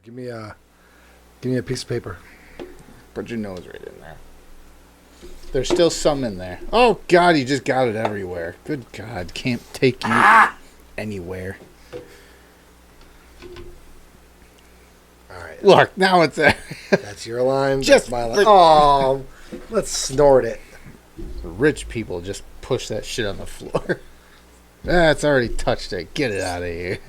Give me a piece of paper. Put your nose right in there. There's still some in there. Oh, God, you just got it everywhere. Good God, can't take you anywhere. All right. Look, now it's there. That's your line. Just That's my line. Oh, let's snort it. Rich people just push that shit on the floor. It's already touched it. Get it out of here.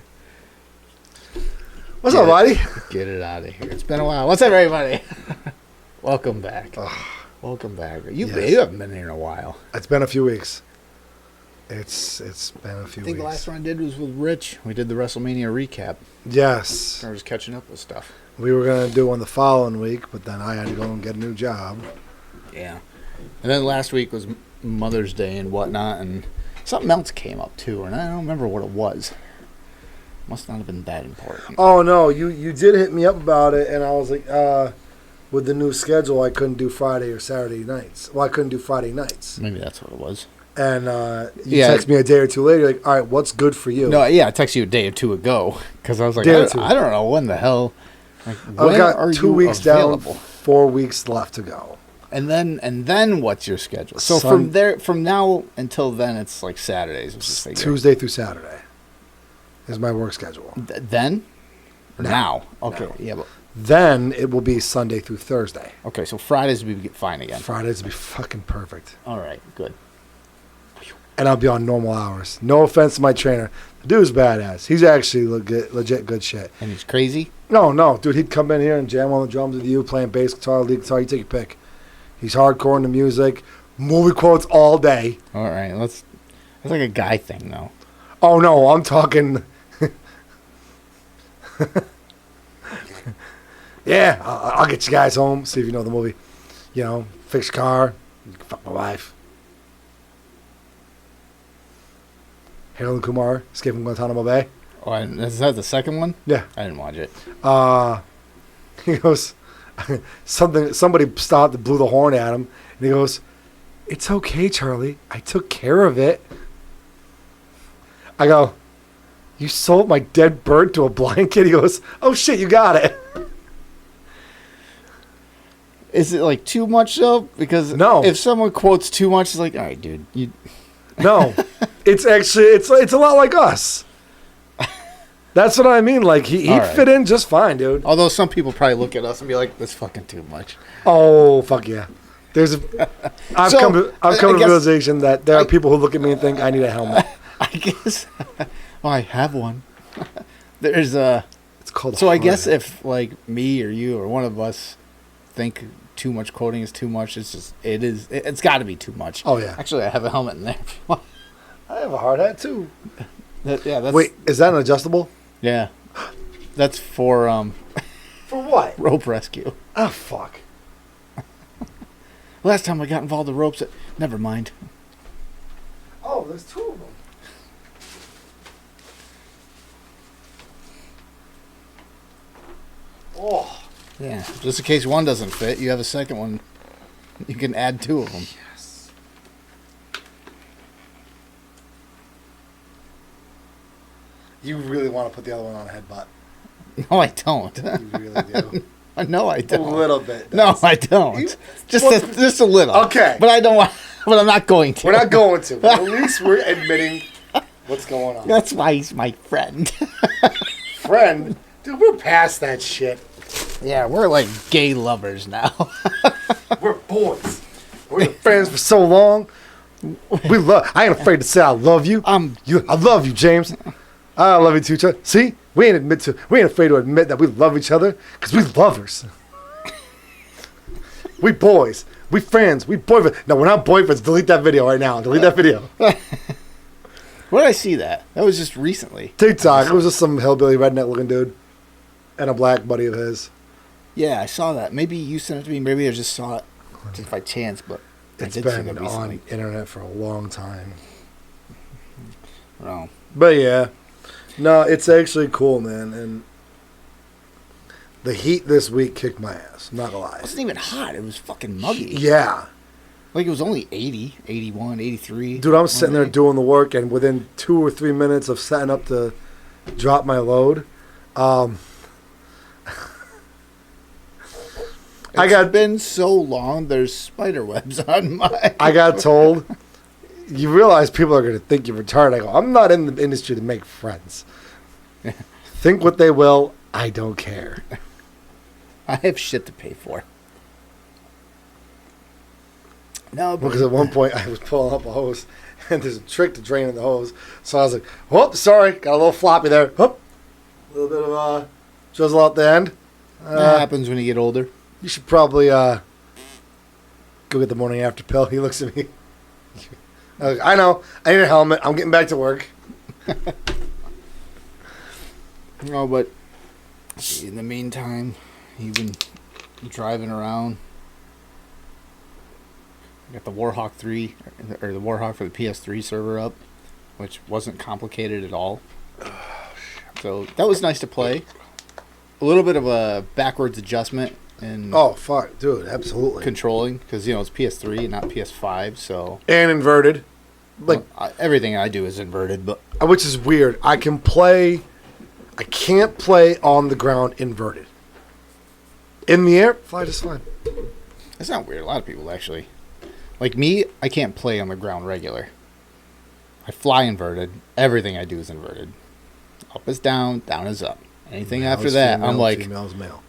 What's up, buddy? Get it out of here. It's been a while. What's up, everybody? Welcome back. Welcome back. You haven't been here in a while. It's been a few weeks. It's been a few weeks. I think the last one I did was with Rich. We did the WrestleMania recap. Yes. I was catching up with stuff. We were going to do one the following week, but then I had to go and get a new job. Yeah. And then last week was Mother's Day and whatnot, and something else came up, too, and I don't remember what it was. Must not have been that important. Oh, no. You did hit me up about it, and I was like, with the new schedule, I couldn't do Friday or Saturday nights. Well, I couldn't do Friday nights. Maybe that's what it was. And you text me a day or two later, like, all right, what's good for you? No, yeah, I texted you a day or two ago, because I was like, I don't know when the hell. Like, I've got 2 weeks available? Down, 4 weeks left to go. And then what's your schedule? So from now until then, it's like Saturdays. Tuesday through Saturday is my work schedule. Then? Or now? Okay, no. yeah. But then it will be Sunday through Thursday. Okay, so Fridays will be fine again. Fridays will be fucking perfect. All right, good. And I'll be on normal hours. No offense to my trainer. The dude's badass. He's actually legit good shit. And he's crazy? No. Dude, he'd come in here and jam on the drums with you, playing bass guitar, lead guitar. You take your pick. He's hardcore in the music. Movie quotes all day. All right. That's like a guy thing, though. Oh, no. I'm talking... Yeah, I'll get you guys home, see if you know the movie. You know, fix your car, you can fuck my wife. Harold and Kumar, Escape from Guantanamo Bay. Oh, is that the second one? Yeah. I didn't watch it. He goes, somebody stopped and blew the horn at him, and he goes, "It's okay, Charlie. I took care of it." I go, "You sold my dead bird to a blind kid?" He goes, "Oh, shit, you got it." Is it like too much though? Because no, if someone quotes too much, it's like, all right, dude. No, it's actually it's a lot like us. That's what I mean. Like he'd fit in just fine, dude. Although some people probably look at us and be like, "That's fucking too much." Oh fuck yeah! I've come to the realization that there are people who look at me and think I need a helmet. I guess. Well, I have one. There's a. It's called. So I guess if like me or you or one of us think too much quoting is too much, it's got to be too much. Oh yeah. Actually, I have a helmet in there. I have a hard hat too. That's, wait, is that an adjustable? Yeah, that's for For what? Rope rescue. Oh fuck. Last time I got involved in ropes, never mind. Oh, there's two of them. Oh. Yeah, just in case one doesn't fit, you have a second one. You can add two of them. Yes. You really want to put the other one on a headbutt. No, I don't. You really do. No, I don't. A little bit. No, I don't. Just a little. Okay. But I don't want. But I'm not going to. We're not going to. But at least we're admitting what's going on. That's why he's my friend. Friend? Dude, we're past that shit. Yeah, we're like gay lovers now. We're boys. We've been friends for so long. I ain't afraid to say I love you. I love you, James. I love you too, Chuck. See, we ain't afraid to admit that we love each other because we lovers. We boys. We friends. We boyfriends. No, we're not boyfriends. Delete that video right now. Delete that video. Where did I see that? That was just recently. TikTok. It was just some hillbilly redneck looking dude and a black buddy of his. Yeah, I saw that. Maybe you sent it to me. Maybe I just saw it just by chance, but it's been on the internet for a long time. Oh. But yeah. No, it's actually cool, man. And the heat this week kicked my ass. I'm not gonna lie. It wasn't even hot. It was fucking muggy. Yeah. Like it was only 80, 81, 83. Dude, I'm sitting there doing the work, and within 2 or 3 minutes of setting up to drop my load, It's been so long, there's spider webs on my... I got told, you realize people are going to think you're retarded. I go, I'm not in the industry to make friends. Think what they will. I don't care. I have shit to pay for. No, but... Because at one point I was pulling up a hose, and there's a trick to draining the hose. So I was like, whoop, sorry. Got a little floppy there. Whoop. A little bit of drizzle out the end. That happens when you get older. You should probably go get the morning after pill. He looks at me. I know. I need a helmet. I'm getting back to work. No, but in the meantime, you've been driving around. Got the Warhawk 3, or the Warhawk for the PS3 server up, which wasn't complicated at all. So that was nice to play. A little bit of a backwards adjustment in fuck, dude, absolutely controlling, because it's PS3 and not PS5. So and inverted, like everything I do is inverted, but which is weird. I can't play on the ground inverted. In the air, fly just fine. That's not weird. A lot of people actually. Like me, I can't play on the ground regular. I fly inverted. Everything I do is inverted. Up is down, down is up. Anything male after is that, female, I'm like... Female is male.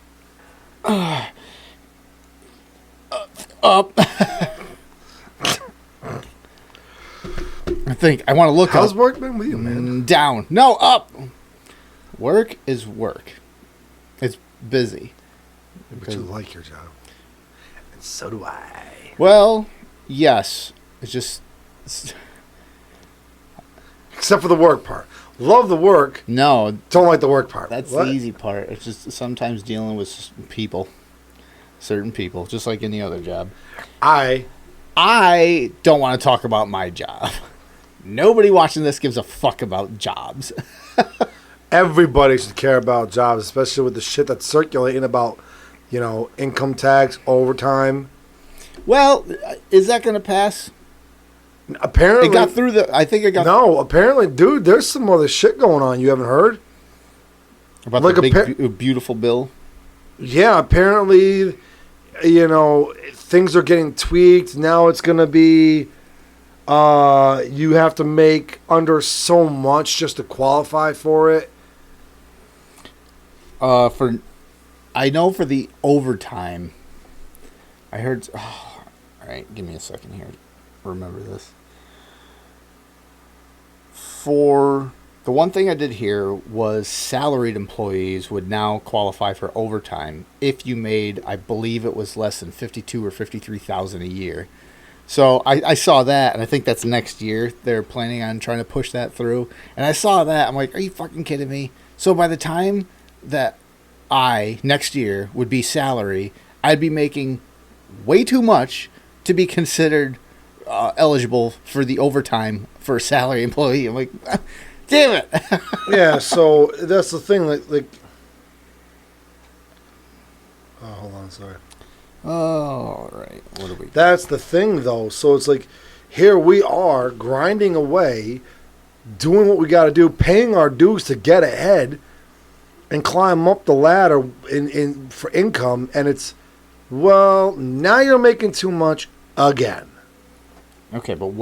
Up. I want to look How's up. work been with you, man? Down. No, up. Work is work. It's busy. But you like your job. And so do I. Well, yes. It's just... Except for the work part. Love the work. No. Don't like the work part. That's what? the easy part. It's just sometimes dealing with people. Certain people. Just like any other job. I don't want to talk about my job. Nobody watching this gives a fuck about jobs. Everybody should care about jobs, especially with the shit that's circulating about, income tax, overtime. Well, is that going to pass? Apparently. It got through I think it got... No, apparently, dude, there's some other shit going on you haven't heard? About like the big, beautiful bill? Yeah, apparently, things are getting tweaked. Now it's going to be, you have to make under so much just to qualify for it. I know for the overtime, I heard... all right, give me a second here. Remember this. For the one thing I did hear was salaried employees would now qualify for overtime if you made, I believe it was less than 52 or 53,000 a year. So I saw that, and I think that's next year. They're planning on trying to push that through. And I saw that. I'm like, are you fucking kidding me? So by the time that next year, would be salary, I'd be making way too much to be considered eligible for the overtime for a salary employee. I'm like, damn it. Yeah, so that's the thing. Like, oh, hold on, sorry. Oh, all right. What are we? That's the thing, though. So it's like, here we are grinding away, doing what we got to do, paying our dues to get ahead and climb up the ladder in for income, and it's, well, now you're making too much again. Okay, but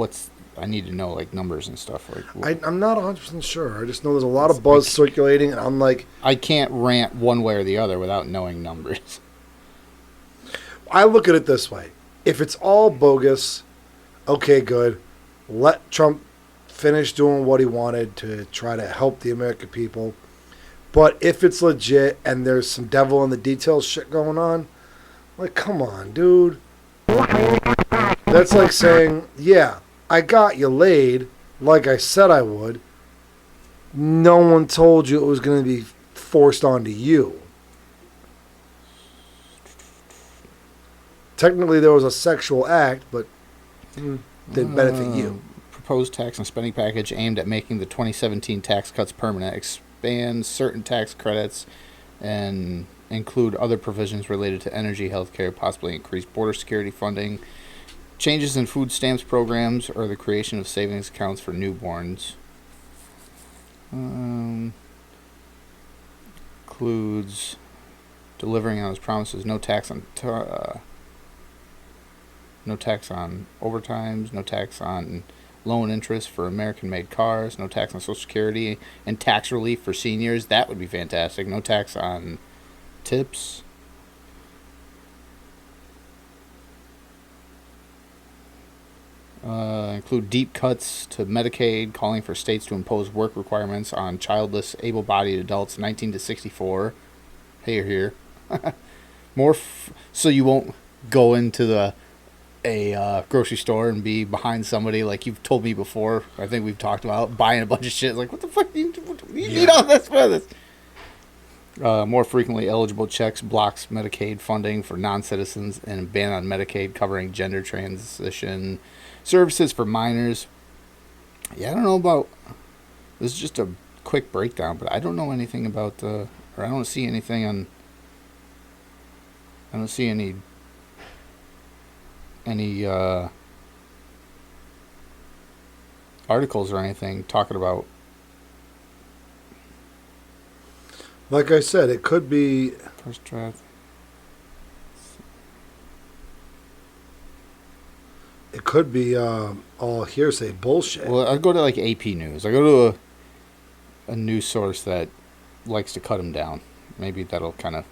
I need to know, like, numbers and stuff. Like, I'm not 100% sure. I just know there's a lot of buzz circulating, and I'm like... I can't rant one way or the other without knowing numbers. I look at it this way. If it's all bogus, okay, good. Let Trump finish doing what he wanted to try to help the American people. But if it's legit and there's some devil in the details shit going on, like, come on, dude. That's like saying, yeah, I got you laid like I said I would. No one told you it was going to be forced onto you. Technically, there was a sexual act, but didn't benefit you. Proposed tax and spending package aimed at making the 2017 tax cuts permanent, expand certain tax credits, and include other provisions related to energy, healthcare, possibly increase border security funding, changes in food stamps programs, or the creation of savings accounts for newborns. Includes delivering on his promises. No tax on overtimes. No tax on loan interest for American-made cars. No tax on Social Security and tax relief for seniors. That would be fantastic. No tax on tips. Include deep cuts to Medicaid, calling for states to impose work requirements on childless, able-bodied adults 19 to 64. Here. So you won't go into a grocery store and be behind somebody like you've told me before. I think we've talked about buying a bunch of shit. Like, what the fuck do you need all this for this? More frequently eligible checks blocks Medicaid funding for non-citizens and a ban on Medicaid covering gender transition services for minors. Yeah, I don't know about... This is just a quick breakdown, but I don't know anything about or I don't see anything on... I don't see any articles or anything talking about... Like I said, it could be... First draft. It could be all hearsay bullshit. Well, I go to like AP News. I go to a news source that likes to cut them down. Maybe that'll kind of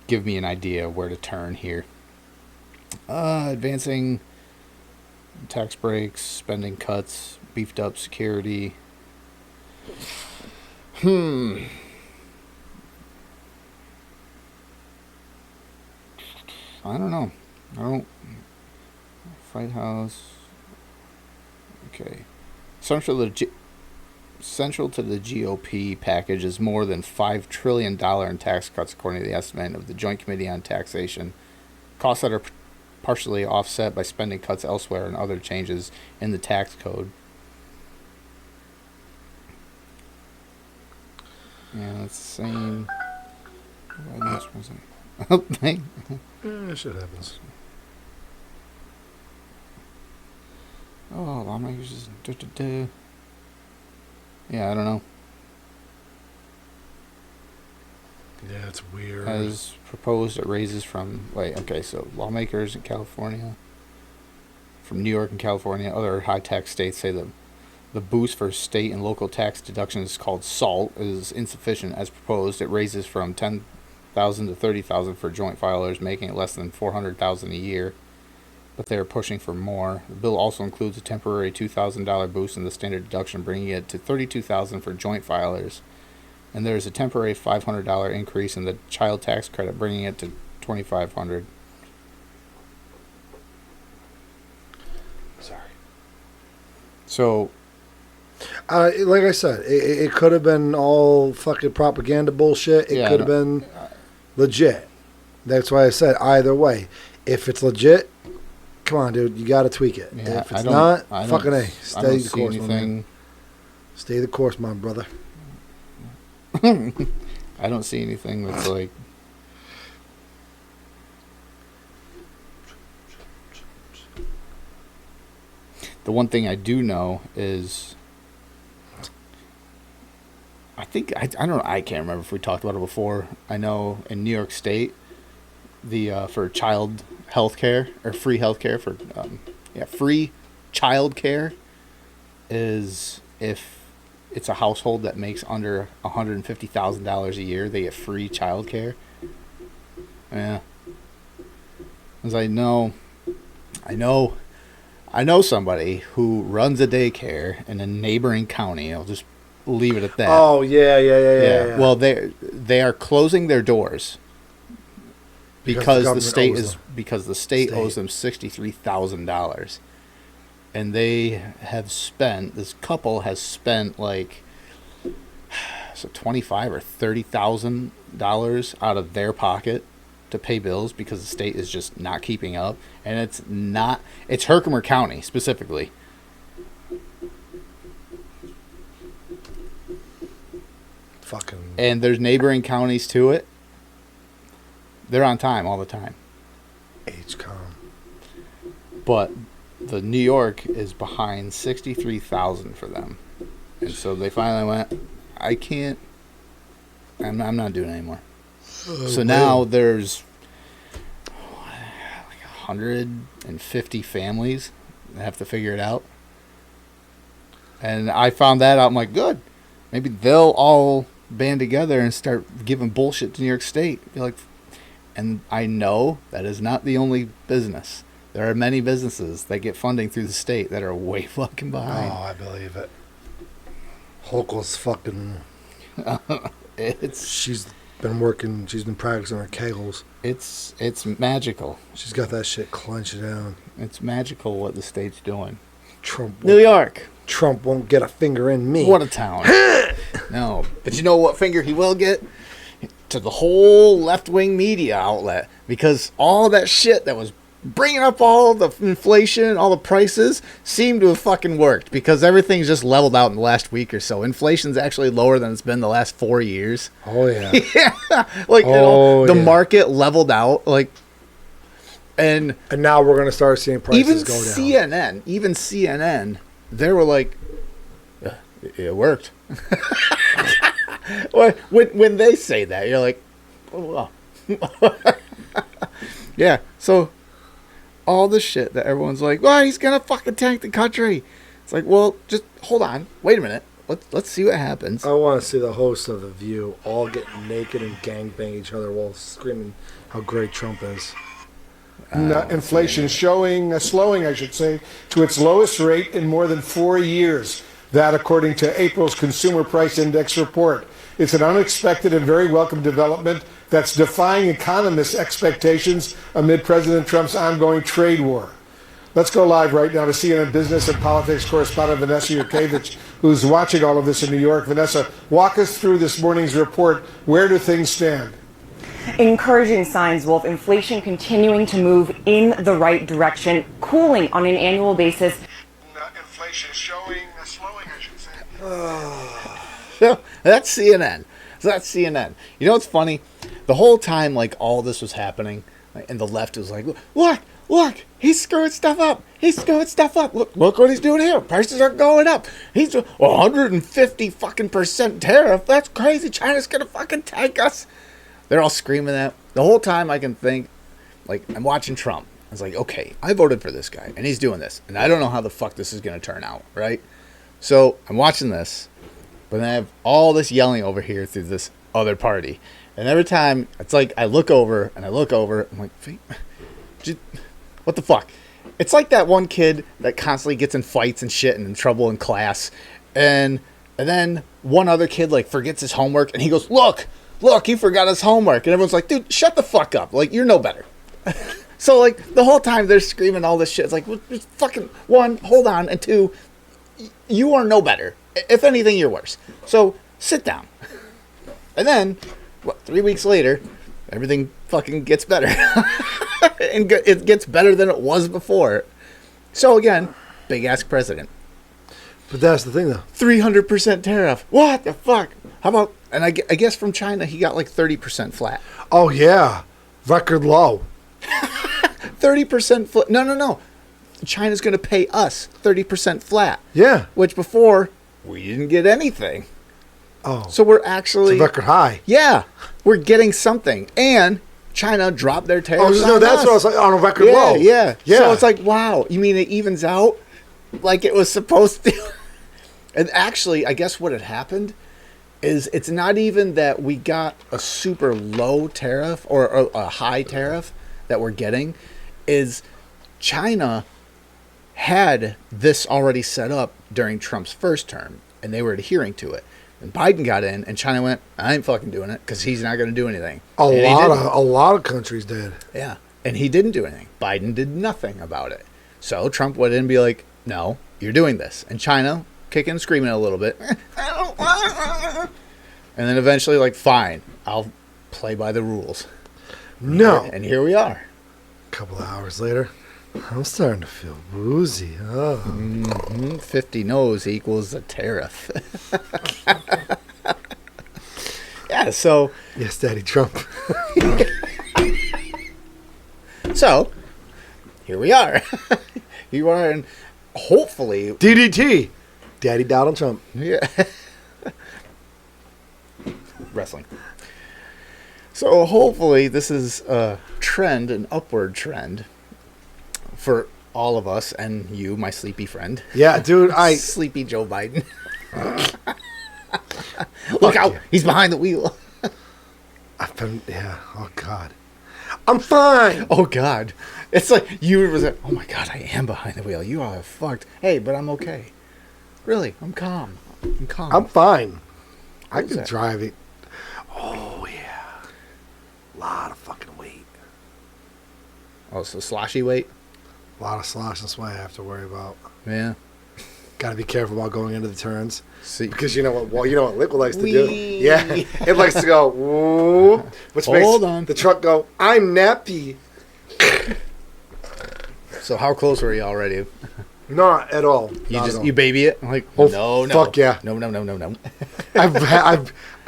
give me an idea where to turn here. Advancing tax breaks, spending cuts, beefed up security. I don't know. Fight House. Okay. Central to the GOP package is more than $5 trillion in tax cuts, according to the estimate of the Joint Committee on Taxation. Costs that are partially offset by spending cuts elsewhere and other changes in the tax code. Yeah, that's the same. Shit happens. Oh, lawmakers just... Yeah, I don't know. Yeah, it's weird. As proposed, it raises from... so lawmakers in California, from New York and California, other high-tax states say that the boost for state and local tax deductions called SALT is insufficient. As proposed, it raises from $10,000 to $30,000 for joint filers, making it less than $400,000 a year. But they are pushing for more. The bill also includes a temporary $2,000 boost in the standard deduction, bringing it to $32,000 for joint filers. And there is a temporary $500 increase in the child tax credit, bringing it to $2,500. Sorry. So, like I said, it could have been all fucking propaganda bullshit. It could have been legit. That's why I said either way. If it's legit, come on, dude, you got to tweak it. Yeah, if it's not, fucking A. Stay the course, anything. my man. Stay the course, my brother. I don't see anything that's like... The one thing I do know is... I don't know, I can't remember if we talked about it before. I know in New York State, for child health care, or free health care for, free child care is if it's a household that makes under $150,000 a year, they get free child care. Yeah. As I know somebody who runs a daycare in a neighboring county. I'll just leave it at that. Oh, yeah. Well, they are closing their doors because the state owes them $63,000. And they have spent, this couple has spent like $25,000 or $30,000 out of their pocket to pay bills because the state is just not keeping up. And it's Herkimer County specifically. Fucking. And there's neighboring counties to it. They're on time all the time. HCOM. But the New York is behind $63,000 for them. And so they finally went, I'm not doing it anymore. So now there's like 150 families that have to figure it out. And I found that out. I'm like, good. Maybe they'll all band together and start giving bullshit to New York State. Be like, and I know that is not the only business. There are many businesses that get funding through the state that are way fucking behind. Oh, I believe it. Hochul's fucking... She's been practicing her kegels. It's magical. She's got that shit clenched down. It's magical what the state's doing. New York. Trump won't get a finger in me. What a town. No. But you know what finger he will get? To the whole left-wing media outlet. Because all that shit that was bringing up all the inflation, all the prices, seemed to have fucking worked. Because everything's just leveled out in the last week or so. Inflation's actually lower than it's been the last 4 years. Oh, yeah. Yeah. Like, the market leveled out. Like, and now we're going to start seeing prices go down. Even CNN, they were like, yeah, it worked. when they say that, you're like, oh, well. Yeah, so all the shit that everyone's like, well, he's going to fucking tank the country. It's like, well, just hold on. Wait a minute. Let's see what happens. I want to see the hosts of The View all get naked and gangbang each other while screaming how great Trump is. Inflation slowing, I should say, to its lowest rate in more than 4 years. That, according to April's Consumer Price Index report. It's an unexpected and very welcome development that's defying economists' expectations amid President Trump's ongoing trade war. Let's go live right now to CNN business and politics correspondent Vanessa Yurkevich, who's watching all of this in New York. Vanessa, walk us through this morning's report. Where do things stand? Encouraging signs, Wolf. Inflation continuing to move in the right direction, cooling on an annual basis. Inflation slowing, I should say. So that's CNN. You know what's funny? The whole time, like, all this was happening, and the left was like, look, he's screwing stuff up. Look what he's doing here. Prices are going up. He's 150 fucking % tariff. That's crazy. China's gonna fucking tank us. They're all screaming that. The whole time I can think, like, I'm watching Trump. I was like, okay, I voted for this guy, and he's doing this. And I don't know how the fuck this is going to turn out, right? So I'm watching this, but then I have all this yelling over here through this other party. And every time, it's like I look over, I'm like, what the fuck? It's like that one kid that constantly gets in fights and shit and in trouble in class. And then one other kid, like, forgets his homework, and he goes, look, he forgot his homework. And everyone's like, dude, shut the fuck up. Like, you're no better. So, like, the whole time they're screaming all this shit. It's like, well, just fucking, one, hold on, and two, you are no better. If anything, you're worse. So, sit down. And then, 3 weeks later, everything fucking gets better. And it gets better than it was before. So, again, big-ass president. But that's the thing, though. 300% tariff. What the fuck? How about, and I guess from China, he got like 30% flat. Oh, yeah. Record low. 30% flat. No. China's going to pay us 30% flat. Yeah. Which before, we didn't get anything. Oh. So we're actually... It's a record high. Yeah. We're getting something. And China dropped their tariffs on that's us. What I was like, on a record low. Yeah. So it's like, wow. You mean it evens out like it was supposed to? And actually, I guess what had happened is it's not even that we got a super low tariff or a high tariff that we're getting, is China had this already set up during Trump's first term, and they were adhering to it. And Biden got in, and China went, I ain't fucking doing it, because he's not going to do anything. A lot of countries did. Yeah, and he didn't do anything. Biden did nothing about it. So Trump went in and be like, no, you're doing this. And China, kicking and screaming a little bit, and then eventually, like, fine, I'll play by the rules. No. And here we are. A couple of hours later, I'm starting to feel woozy. Oh. 50 no's equals a tariff. Yeah, so... Yes, Daddy Trump. So, here we are. You are, and hopefully... DDT. Daddy Donald Trump. Yeah. Wrestling. So hopefully this is a trend, an upward trend for all of us and you, my sleepy friend. Yeah, dude, Sleepy Joe Biden. Look out. Yeah. He's behind the wheel. Oh, God. I'm fine. Oh, God. It's like you was like, oh, my God, I am behind the wheel. You are fucked. Hey, but I'm okay. Really, I'm calm. I'm calm. I'm fine. I What was can that? drive it. Oh, yeah. A lot of fucking weight. Oh, so sloshy weight? A lot of slosh. That's what I have to worry about. Yeah. Got to be careful about going into the turns. See, Because you know what? Well, you know what liquid likes to do. Whee! Yeah, it likes to go. Whoop, which Hold makes on. the truck go. I'm nappy. so how close were you already? Not at all. You Not just at all. you baby it? I'm like, Oh, no. fuck yeah. No.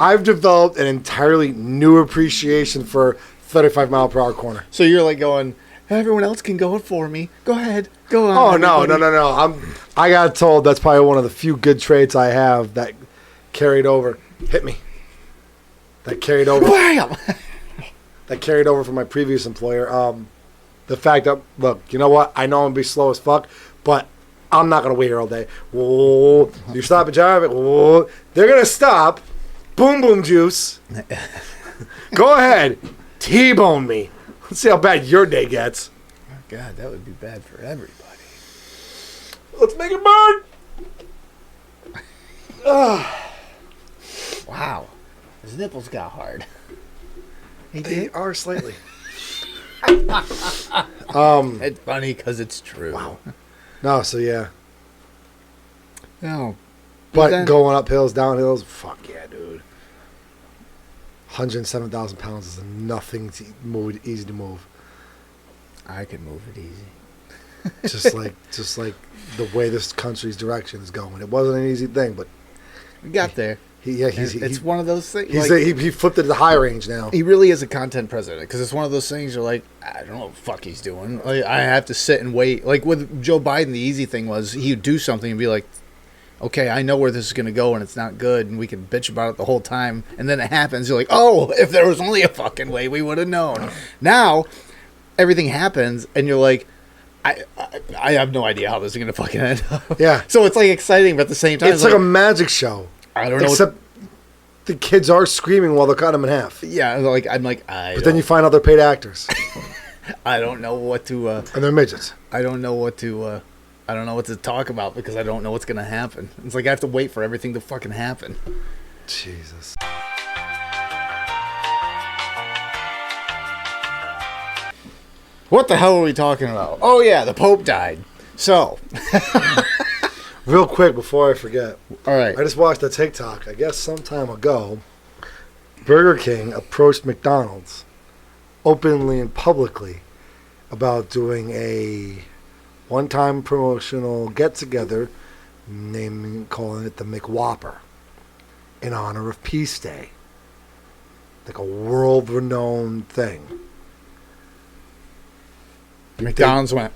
I've developed an entirely new appreciation for 35 mile per hour corner. So you're like going, everyone else can go it for me. Go ahead. Go on. Oh no. everybody." I got told that's probably one of the few good traits I have that carried over. Hit me. That carried over. Wham! That carried over from my previous employer. The fact that, look, you know what? I know I'm gonna be slow as fuck, but I'm not gonna wait here all day. Whoa, you stop and drive it. Whoa, they're gonna stop. Boom, boom, juice. Go ahead, T-bone me. Let's see how bad your day gets. God, that would be bad for everybody. Let's make it burn. Wow. His nipples got hard. They are slightly. It's funny because it's true. Wow. No, so yeah. No. But then- going up hills, down hills, fuck yeah, dude. 107,000 pounds is nothing to move, easy to move. I can move it easy. just like the way this country's direction is going. It wasn't an easy thing, but We got there. it's One of those things. he flipped it to the high range now. He really is a content president because it's one of those things you're like, I don't know what the fuck he's doing. Like, I have to sit and wait. Like with Joe Biden, the easy thing was he'd do something and be like, okay, I know where this is going to go and it's not good and we can bitch about it the whole time. And then it happens. You're like, oh, if there was only a fucking way, we would have known. Now, everything happens and you're like, I have no idea how this is going to fucking end up. Yeah. So it's like exciting, but at the same time, It's like a magic show. I don't know. Except the kids are screaming while they're cutting them in half. Yeah, I'm like, But then you find out they're paid actors. I don't know what to. And they're midgets. I don't know what to. I don't know what to talk about because I don't know what's gonna happen. It's like I have to wait for everything to fucking happen. Jesus. What the hell are we talking about? Oh yeah, the Pope died. So, Real quick before I forget. all right. I just watched a TikTok, I guess some time ago. Burger King approached McDonald's openly and publicly about doing a one-time promotional get-together, calling it the McWhopper, in honor of Peace Day. Like a world-renowned thing. McDonald's went.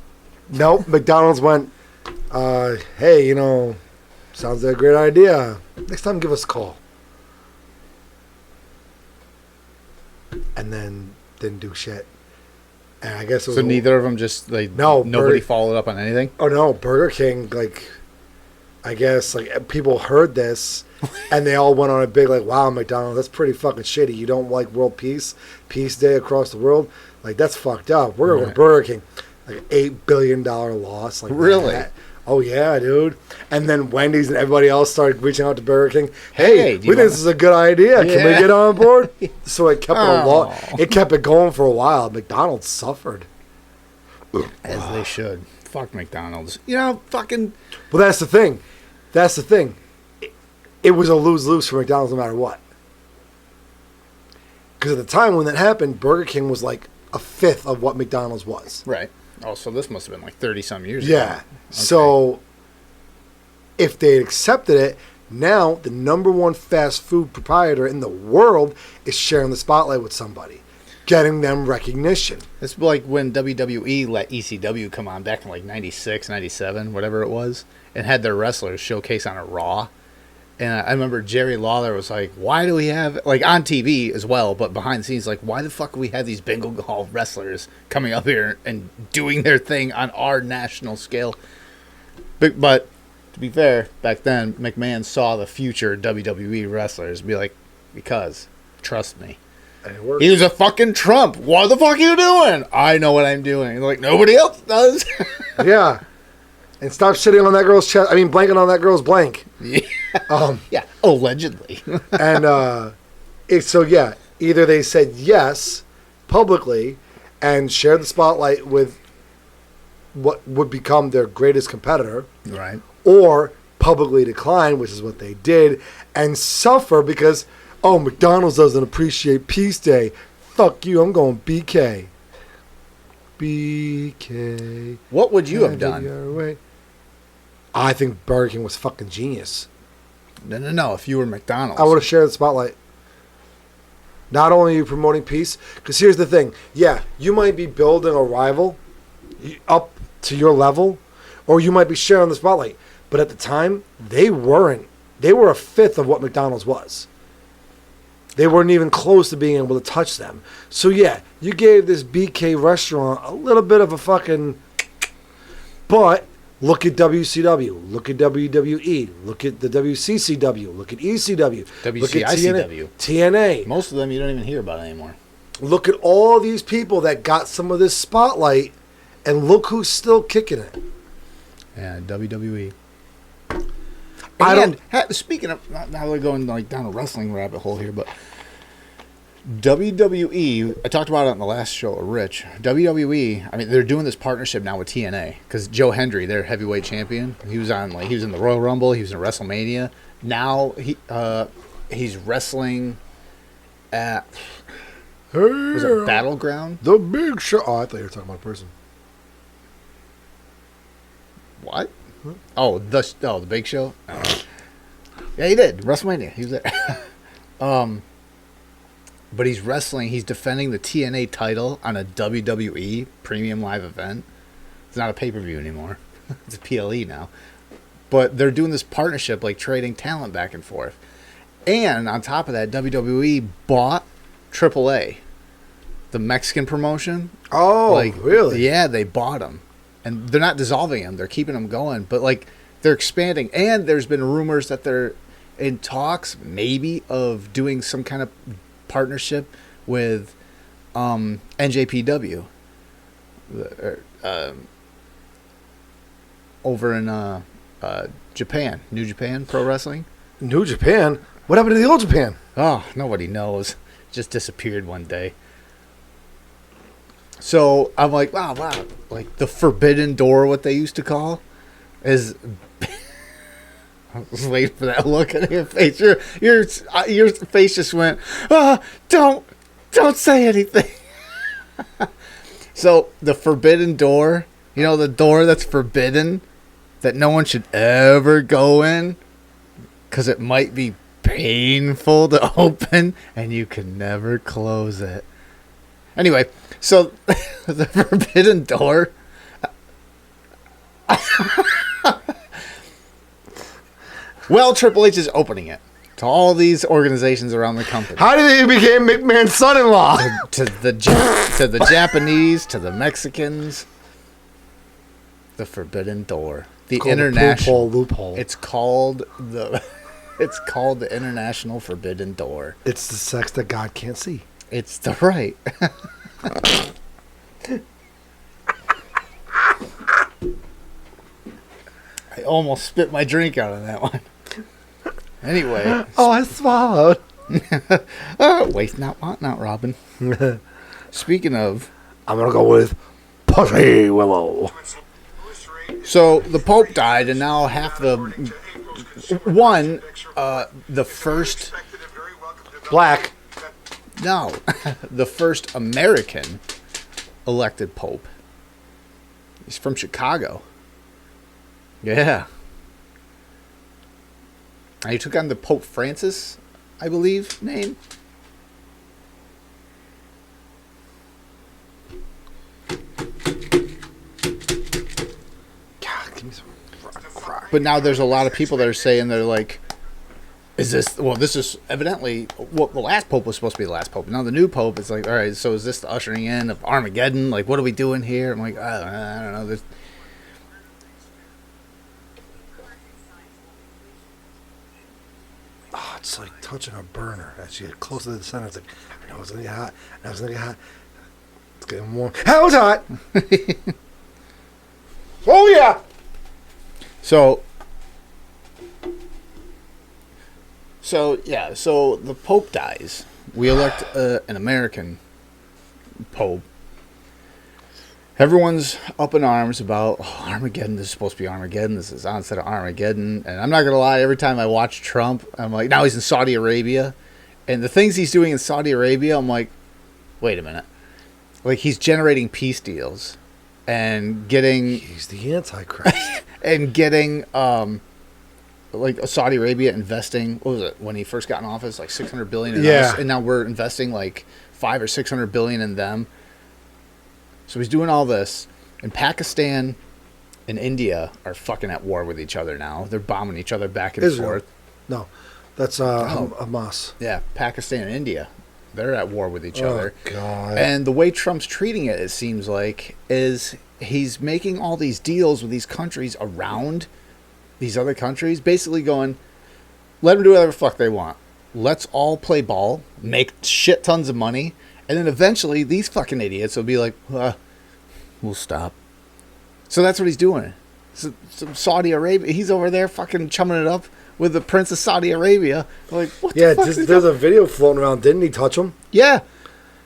Nope, McDonald's went, hey, sounds like a great idea. Next time, give us a call. And then didn't do shit. And I guess it was So neither of them just like No, nobody Burger- followed up on anything. Oh no, Burger King, I guess people heard this and they all went on a big wow, McDonald's, that's pretty fucking shitty. You don't like world peace Day across the world? That's fucked up. We're going to Right. Burger King. $8 billion loss. Really? that. Oh yeah, dude. And then Wendy's and everybody else started reaching out to Burger King. Hey, do we you think this is a good idea. Can we Yeah. get on board? So it kept Oh. it kept it going for a while. McDonald's suffered. As they should. Fuck McDonald's. Fucking. Well, that's the thing. It was a lose-lose for McDonald's no matter what. Because at the time when that happened, Burger King was like a fifth of what McDonald's was. Right. Oh, so this must have been like 30 some years Yeah. ago. So if they had accepted it, now the number one fast food proprietor in the world is sharing the spotlight with somebody, getting them recognition. It's like when WWE let ECW come on back in like 96, 97, whatever it was, and had their wrestlers showcase on a Raw. And I remember Jerry Lawler was like, why do we have, like on TV as well, but behind the scenes, like, why the fuck do we have these bingo hall wrestlers coming up here and doing their thing on our national scale? But to be fair, back then, McMahon saw the future WWE wrestlers be like, because, trust me. He was a fucking Trump. What the fuck are you doing? I know what I'm doing. Like, nobody else does. Yeah. And stop shitting on that girl's chest. I mean, blanking on that girl's blank. Yeah. Yeah, allegedly. And so, yeah, either they said yes publicly and shared the spotlight with what would become their greatest competitor. Right. Or publicly decline, which is what they did, and suffer because, oh, McDonald's doesn't appreciate Peace Day. Fuck you, I'm going BK. BK. What would you have done? I think Burger King was fucking genius. No. If you were McDonald's. I would have shared the spotlight. Not only are you promoting peace, because here's the thing. Yeah, you might be building a rival up to your level, or you might be sharing the spotlight. But at the time, they weren't. They were a fifth of what McDonald's was. They weren't even close to being able to touch them. So yeah, you gave this BK restaurant a little bit of a fucking... But look at WCW. Look at WWE. Look at the WCCW. Look at ECW. Look at WCICW. TNA. Most of them you don't even hear about anymore. Look at all these people that got some of this spotlight, and look who's still kicking it. Yeah, WWE. Speaking of, now we're going like down a wrestling rabbit hole here, but WWE, I talked about it on the last show, Rich. WWE, I mean, they're doing this partnership now with TNA because Joe Hendry, their heavyweight champion, he was in the Royal Rumble, he was in WrestleMania. Now he's wrestling at was it Battleground? The Big Show. Oh, I thought you were talking about a person. What? Oh, the Big Show. Yeah, he did WrestleMania. He was there. But he's wrestling. He's defending the TNA title on a WWE premium live event. It's not a pay-per-view anymore. It's a PLE now. But they're doing this partnership, like trading talent back and forth. And on top of that, WWE bought AAA, the Mexican promotion. Oh, really? Yeah, they bought them. And they're not dissolving them. They're keeping them going. But, like, they're expanding. And there's been rumors that they're in talks, maybe, of doing some kind of partnership with NJPW over in Japan. New Japan Pro Wrestling. New Japan? What happened to the old Japan? Oh, nobody knows. Just disappeared one day. So I'm like, wow, like the Forbidden Door, what they used to call, is. I was waiting for that look on your face. Your face just went, don't say anything. So the Forbidden Door, you know, the door that's forbidden, that no one should ever go in, because it might be painful to open, and you can never close it. Anyway, so the Forbidden Door. Well, Triple H is opening it to all these organizations around the company. How did he become McMahon's son-in-law? To the Japanese, to the Mexicans. The Forbidden Door. The international loophole. It's called the International Forbidden Door. It's the sex that God can't see. It's the right. I almost spit my drink out on that one. Anyway. Oh, I swallowed. Waste not, want not, Robin. Speaking of... I'm going to go with Pussy Willow. So, the Pope died, and now half the... One, the first... Black. No. The first American elected Pope. He's from Chicago. Yeah. And he took on the Pope Francis, I believe, name. God, give me some rock. But now there's a lot of people that are saying they're like, Is this, well, this is evidently, well, the last pope was supposed to be the last pope. Now the new pope is like, all right, so is this the ushering in of Armageddon? Like, what are we doing here? I'm like, I don't know. Oh, it's like touching a burner. As you get closer to the center, it's like, I know it's going to get hot. I know it's going to get hot. It's getting warm. Hell's hot! Oh, yeah! So the Pope dies. We elect an American Pope. Everyone's up in arms about Armageddon. This is supposed to be Armageddon. This is onset of Armageddon. And I'm not going to lie, every time I watch Trump, I'm like, now he's in Saudi Arabia. And the things he's doing in Saudi Arabia, I'm like, wait a minute. Like, he's generating peace deals and getting... He's the Antichrist. and getting... like Saudi Arabia investing, what was it when he first got in office, like $600 billion in us, and now we're investing like $500 or $600 billion in them. So he's doing all this, and Pakistan and India are fucking at war with each other now. They're bombing each other back and Israel. forth. No, that's Hamas. Yeah, Pakistan and India, they're at war with each other. God. And the way Trump's treating it seems like, is he's making all these deals with these countries around these other countries, basically going, let them do whatever the fuck they want. Let's all play ball, make shit tons of money, and then eventually these fucking idiots will be like, we'll stop. So that's what he's doing. So Saudi Arabia, he's over there fucking chumming it up with the Prince of Saudi Arabia. Like, what the fuck? There's a video floating around. Didn't he touch him? Yeah.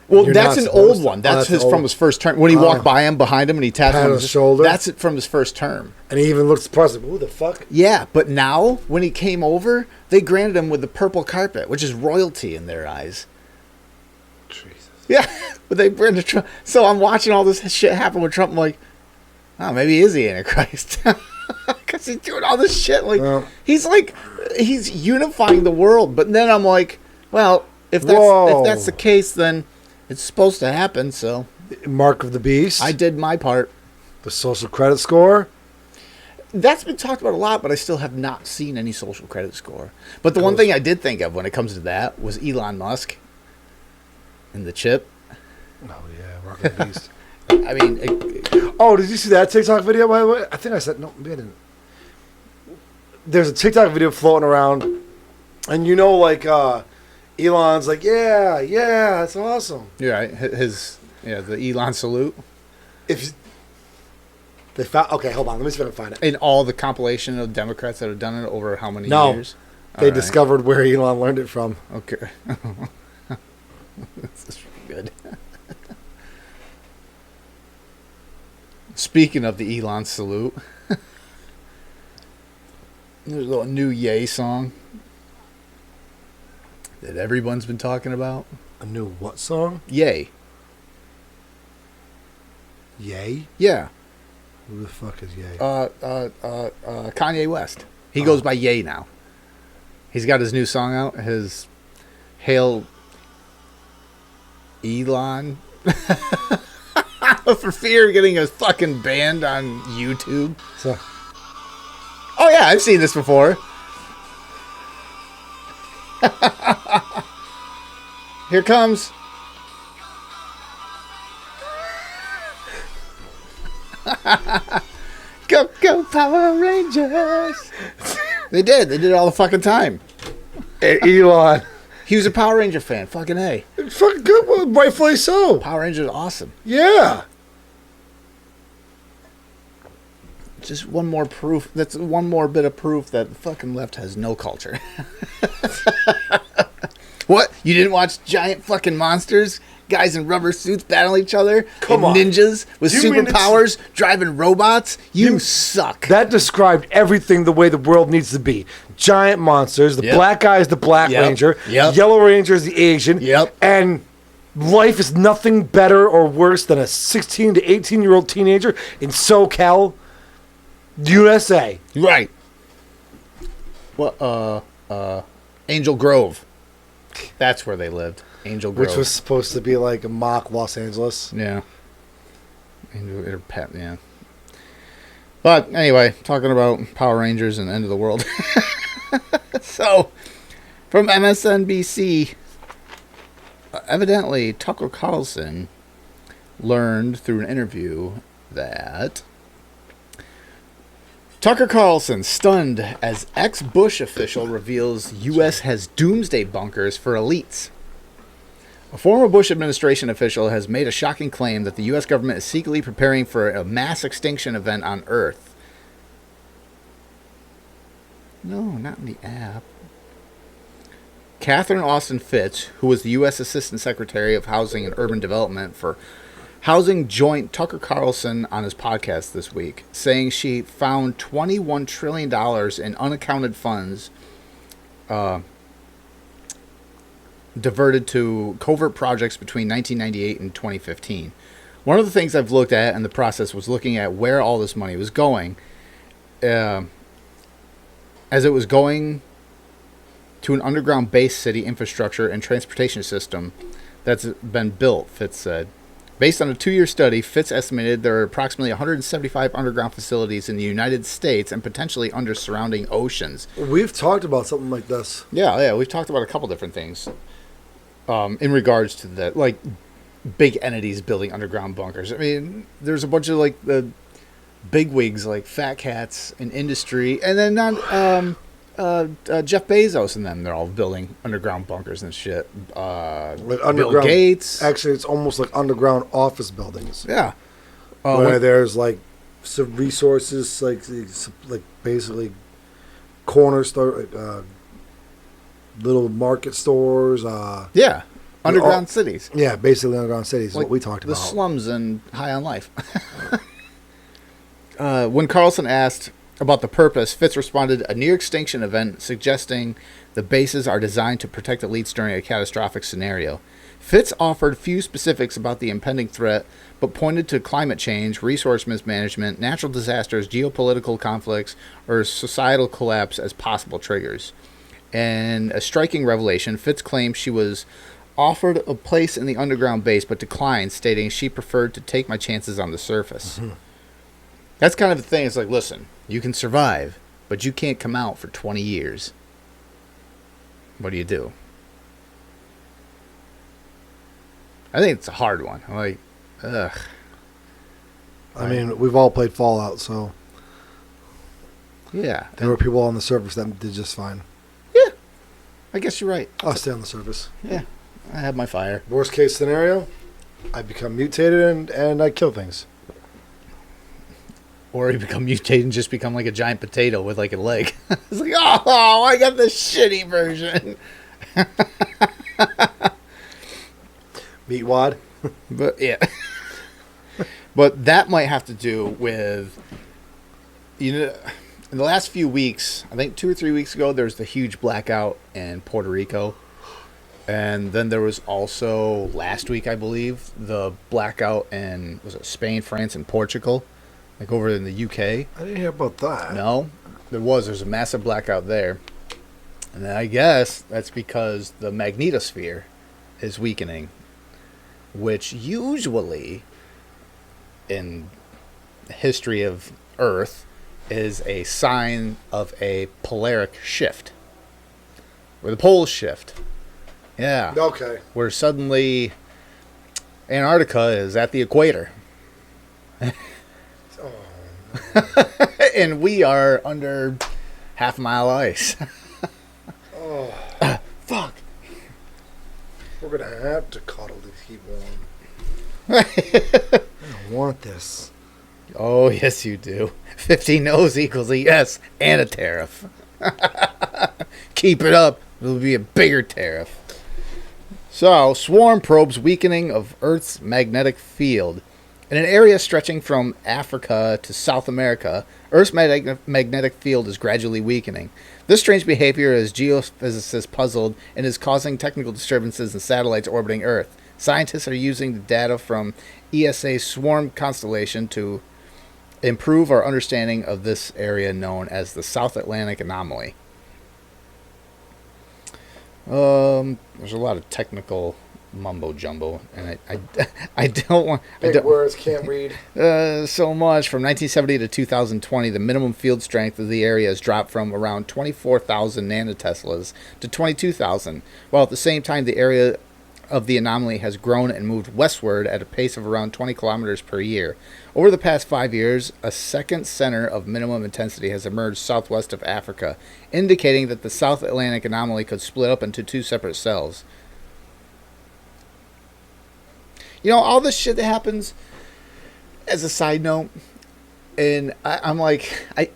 Well, You're that's not an supposed old to. one. That's That's from his first term. When he walked by him, behind him, and he tapped him on his shoulder. That's it from his first term. And he even looked surprised. Like, who the fuck? Yeah, but now, when he came over, they granted him with the purple carpet, which is royalty in their eyes. Jesus. Yeah, but they granted Trump. So I'm watching all this shit happen with Trump. I'm like, oh, maybe he is the Antichrist. Because he's doing all this shit. Like, he's unifying the world. But then I'm like, well, if that's the case, then it's supposed to happen. So, Mark of the Beast. I did my part. The social credit score. That's been talked about a lot, but I still have not seen any social credit score. But the one thing I did think of when it comes to that was Elon Musk and the chip. Oh, yeah, Mark of the Beast. I mean... did you see that TikTok video, by the way? I think I said... No, maybe I didn't. There's a TikTok video floating around, and like, Elon's like, yeah, that's awesome. Yeah, right. The Elon salute. If they found... Okay, hold on. Let me see if I can find it. And all the compilation of Democrats that have done it over how many years? They discovered where Elon learned it from. Okay. This is good. Speaking of the Elon salute, there's a new Yay song that everyone's been talking about. A new what song? Yay. Yay? Yeah. Who the fuck is Yay? Kanye West. He goes by Yay now. He's got his new song out. His Hail Elon. For fear of getting us fucking banned on YouTube. So. Oh yeah, I've seen this before. Here comes. Go Power Rangers. They did it all the fucking time. Elon. He was a Power Ranger fan. Fucking A. It's fucking good. Well, rightfully so. Power Rangers are awesome. Yeah. Just one more proof. That's one more bit of proof that the fucking left has no culture. What? You didn't watch giant fucking monsters? Guys in rubber suits battle each other? Come on. Ninjas with You mean superpowers driving robots? You suck. That described everything the way the world needs to be. Giant monsters. The black guy is the Black Ranger. Yep. Yellow Ranger is the Asian. Yep. And life is nothing better or worse than a 16 to 18-year-old teenager in SoCal, USA. Right. What? Angel Grove. That's where they lived. Angel Grove. Which was supposed to be like a mock Los Angeles. Yeah. Yeah. But anyway, talking about Power Rangers and End of the World. So, From MSNBC, evidently Tucker Carlson learned through an interview that Tucker Carlson stunned as ex-Bush official reveals U.S. has doomsday bunkers for elites. A former Bush administration official has made a shocking claim that the U.S. government is secretly preparing for a mass extinction event on Earth. No, not in the app. Catherine Austin Fitts, who was the U.S. Assistant Secretary of Housing and Urban Development for Housing, joined Tucker Carlson on his podcast this week, saying she found $21 trillion in unaccounted funds diverted to covert projects between 1998 and 2015. One of the things I've looked at in the process was looking at where all this money was going. As it was going to an underground base city infrastructure and transportation system that's been built, Fitz said. Based on a 2-year study, Fitz estimated there are approximately 175 underground facilities in the United States and potentially under surrounding oceans. We've talked about something like this. Yeah, we've talked about a couple different things in regards to that, like big entities building underground bunkers. I mean, there's a bunch of like the bigwigs, like fat cats in industry, and then Jeff Bezos and them, they're all building underground bunkers and shit. Like Bill Gates. Actually, it's almost like underground office buildings. Yeah. Where there's like some resources, like basically corner store, little market stores. Yeah. Underground cities. Yeah, basically underground cities is Like what we talked about. The slums and High on Life. When Carlson asked about the purpose, Fitz responded, a near extinction event suggesting the bases are designed to protect elites during a catastrophic scenario. Fitz offered few specifics about the impending threat, but pointed to climate change, resource mismanagement, natural disasters, geopolitical conflicts, or societal collapse as possible triggers. In a striking revelation, Fitz claimed she was offered a place in the underground base, but declined, stating she preferred to take my chances on the surface. Mm-hmm. That's kind of the thing. It's like, listen, you can survive, but you can't come out for 20 years. What do you do? I think it's a hard one. I'm like, ugh. I mean, we've all played Fallout, so yeah. There were people on the surface that did just fine. Yeah. I guess you're right. I'll stay on the surface. Yeah. I have my fire. Worst case scenario, I become mutated and I kill things. Or you become mutated and just become like a giant potato with like a leg. It's like, oh, I got the shitty version. Meat wad. But yeah. But that might have to do with, you know, in the last few weeks, I think 2 or 3 weeks ago, there was the huge blackout in Puerto Rico. And then there was also last week, I believe, the blackout in, was it Spain, France, and Portugal? Like over in the UK. I didn't hear about that. No, there's a massive blackout there. And I guess that's because the magnetosphere is weakening, which usually in the history of Earth is a sign of a polaric shift. Or the poles shift. Yeah. Okay. Where suddenly Antarctica is at the equator. And we are under half-mile ice. Oh. Fuck. We're going to have to cuddle to keep warm. I don't want this. Oh, yes, you do. 15 no's equals a yes and a tariff. Keep it up. It'll be a bigger tariff. So, swarm probes weakening of Earth's magnetic field. In an area stretching from Africa to South America, Earth's magnetic field is gradually weakening. This strange behavior is geophysicists puzzled and is causing technical disturbances in satellites orbiting Earth. Scientists are using the data from ESA's swarm constellation to improve our understanding of this area known as the South Atlantic Anomaly. There's a lot of technical mumbo jumbo, and I don't want Big words, can't read. so much. From 1970 to 2020, the minimum field strength of the area has dropped from around 24,000 nanoteslas to 22,000, while at the same time the area of the anomaly has grown and moved westward at a pace of around 20 kilometers per year. Over the past 5 years, a second center of minimum intensity has emerged southwest of Africa, indicating that the South Atlantic anomaly could split up into two separate cells. You know, all this shit that happens, as a side note, and I'm like, I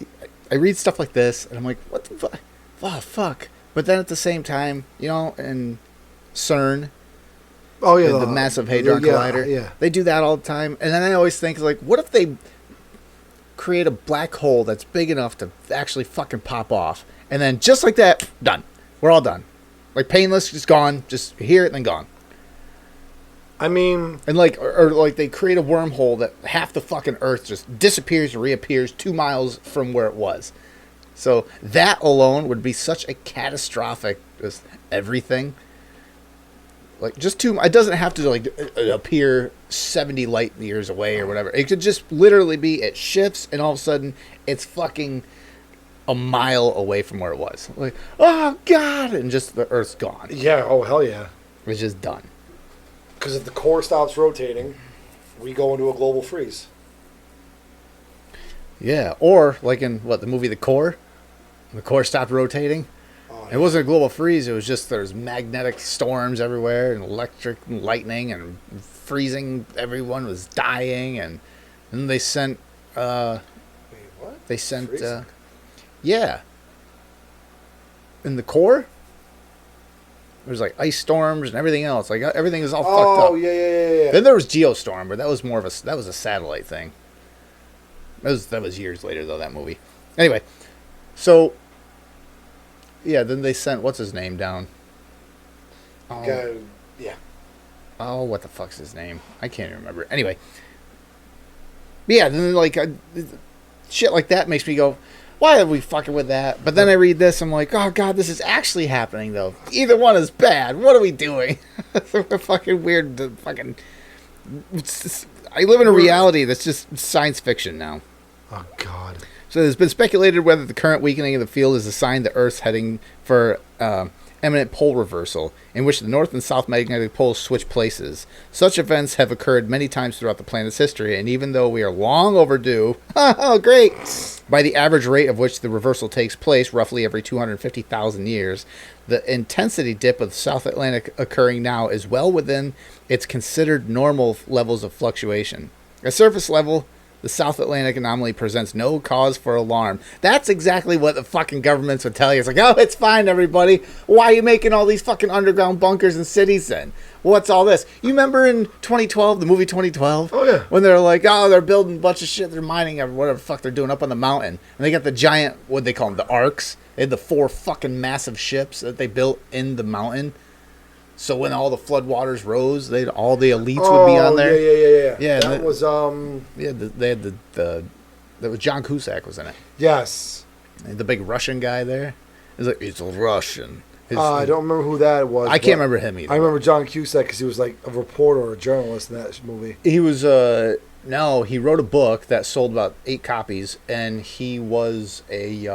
read stuff like this, and I'm like, what the fuck? Oh, fuck. But then at the same time, you know, and CERN, Oh yeah, the Massive Hadron Collider. Yeah. They do that all the time. And then I always think, like, what if they create a black hole that's big enough to actually fucking pop off? And then just like that, done. We're all done. Like, painless, just gone. Just hear it and then gone. I mean... And like, or like they create a wormhole that half the fucking Earth just disappears and reappears 2 miles from where it was. So that alone would be such a catastrophic, just everything. Like, just it doesn't have to, like, appear 70 light years away or whatever. It could just literally be, it shifts, and all of a sudden, it's fucking a mile away from where it was. Like, oh, God! And just the Earth's gone. Yeah, oh, hell yeah. It's just done. Because if the core stops rotating, we go into a global freeze. Yeah, or, like in, the movie The Core? The core stopped rotating. It wasn't a global freeze. It was just there's magnetic storms everywhere and electric and lightning and freezing. Everyone was dying. And then they sent... Wait, what? They sent... yeah. In the core, there's like ice storms and everything else. Like everything is all fucked up. Oh, yeah. Then there was Geostorm, but that was more of that was a satellite thing. That was years later, though, that movie. Anyway, so... Yeah, then they sent, what's his name down? Oh, yeah. Oh, what the fuck's his name? I can't even remember. Anyway. Yeah, then, like, shit like that makes me go, why are we fucking with that? But then I read this, I'm like, oh, God, this is actually happening, though. Either one is bad. What are we doing? Fucking weird, fucking... I live in a reality that's just science fiction now. Oh, God. So there's been speculated whether the current weakening of the field is a sign that Earth's heading for imminent pole reversal, in which the north and south magnetic poles switch places. Such events have occurred many times throughout the planet's history, and even though we are long overdue, oh great, by the average rate of which the reversal takes place, roughly every 250,000 years, the intensity dip of the South Atlantic occurring now is well within its considered normal levels of fluctuation. At surface level, the South Atlantic anomaly presents no cause for alarm. That's exactly what the fucking governments would tell you. It's like, oh, it's fine, everybody. Why are you making all these fucking underground bunkers in cities then? What's all this? You remember in 2012, the movie 2012? Oh, yeah. When they're like, oh, they're building a bunch of shit. They're mining or whatever the fuck they're doing up on the mountain. And they got the giant, what they call them, the arcs. They had the 4 fucking massive ships that they built in the mountain. So when all the floodwaters rose, all the elites would be on there. Yeah. Yeah, that was Yeah, they had that was John Cusack was in it. Yes. The big Russian guy there. He's like, it's a Russian. I don't remember who that was. I can't remember him either. I remember John Cusack because he was like a reporter or a journalist in that movie. He was no, he wrote a book that sold about 8 copies, and he was he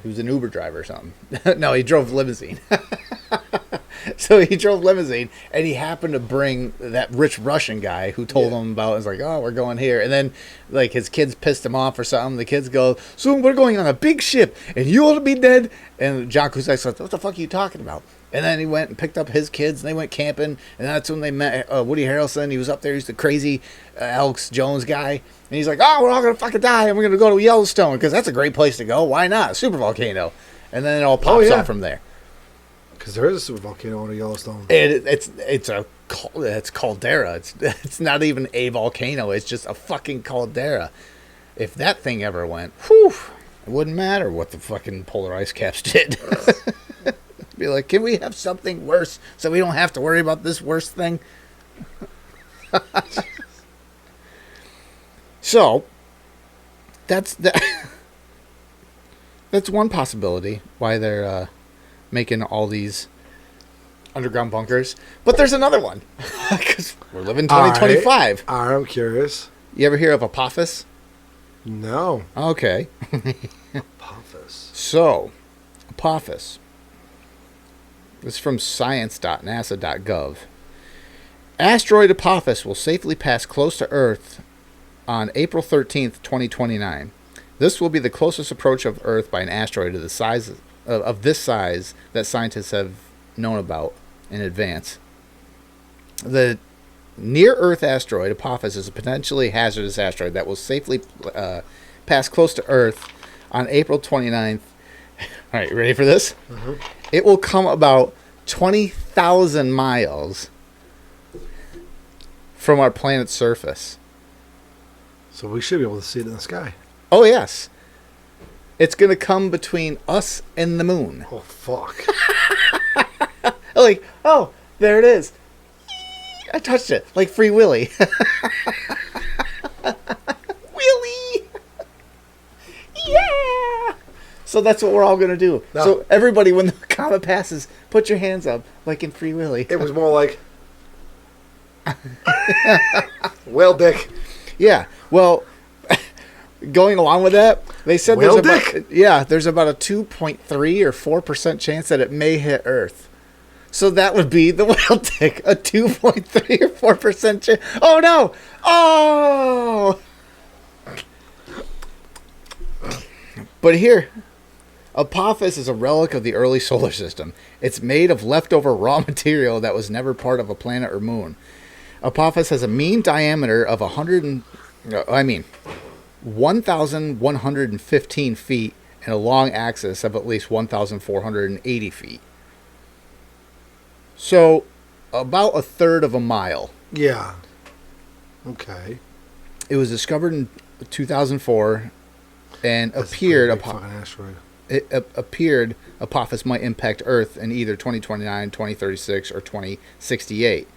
was an Uber driver or something. No, he drove limousine. So he drove limousine, and he happened to bring that rich Russian guy who told him about. It's like, oh, we're going here, and then like his kids pissed him off or something. The kids go, soon we're going on a big ship, and you'll be dead. And John Cusack's like, what the fuck are you talking about? And then he went and picked up his kids, and they went camping, and that's when they met Woody Harrelson. He was up there. He's the crazy Alex Jones guy, and he's like, oh, we're all gonna fucking die, and we're gonna go to Yellowstone because that's a great place to go. Why not? Super volcano, and then it all pops off from there. Because there is a super volcano in Yellowstone. It's caldera. It's not even a volcano. It's just a fucking caldera. If that thing ever went, whew, it wouldn't matter what the fucking polar ice caps did. Be like, can we have something worse so we don't have to worry about this worst thing? So that's one possibility why they're making all these underground bunkers. But there's another one. Because we're living 2025. All right, I'm curious. You ever hear of Apophis? No. Okay. Apophis. So, Apophis. This is from science.nasa.gov. Asteroid Apophis will safely pass close to Earth on April 13th, 2029. This will be the closest approach of Earth by an asteroid of the size of this size that scientists have known about in advance. The near-Earth asteroid Apophis is a potentially hazardous asteroid that will safely pass close to Earth on April 29th. All right, you ready for this? Mm-hmm. It will come about 20,000 miles from our planet's surface. So we should be able to see it in the sky. Oh, yes. It's going to come between us and the moon. Oh, fuck. Like, oh, there it is. I touched it. Like Free Willy. Willy! Yeah! So that's what we're all going to do. No. So everybody, when the comet passes, put your hands up, like in Free Willy. It was more like... Well, Dick. Yeah. Well, going along with that, they said Well, there's about a 2.3 or 4% chance that it may hit Earth. So that would be the whale dick, a 2.3 or 4% chance. Oh no! Oh! But here, Apophis is a relic of the early solar system. It's made of leftover raw material that was never part of a planet or moon. Apophis has a mean diameter of 1,115 feet and a long axis of at least 1,480 feet. So, about a third of a mile. Yeah. Okay. It was discovered in 2004 and That's appeared a big fucking asteroid. appeared Apophis might impact Earth in either 2029, 2036, or 2068.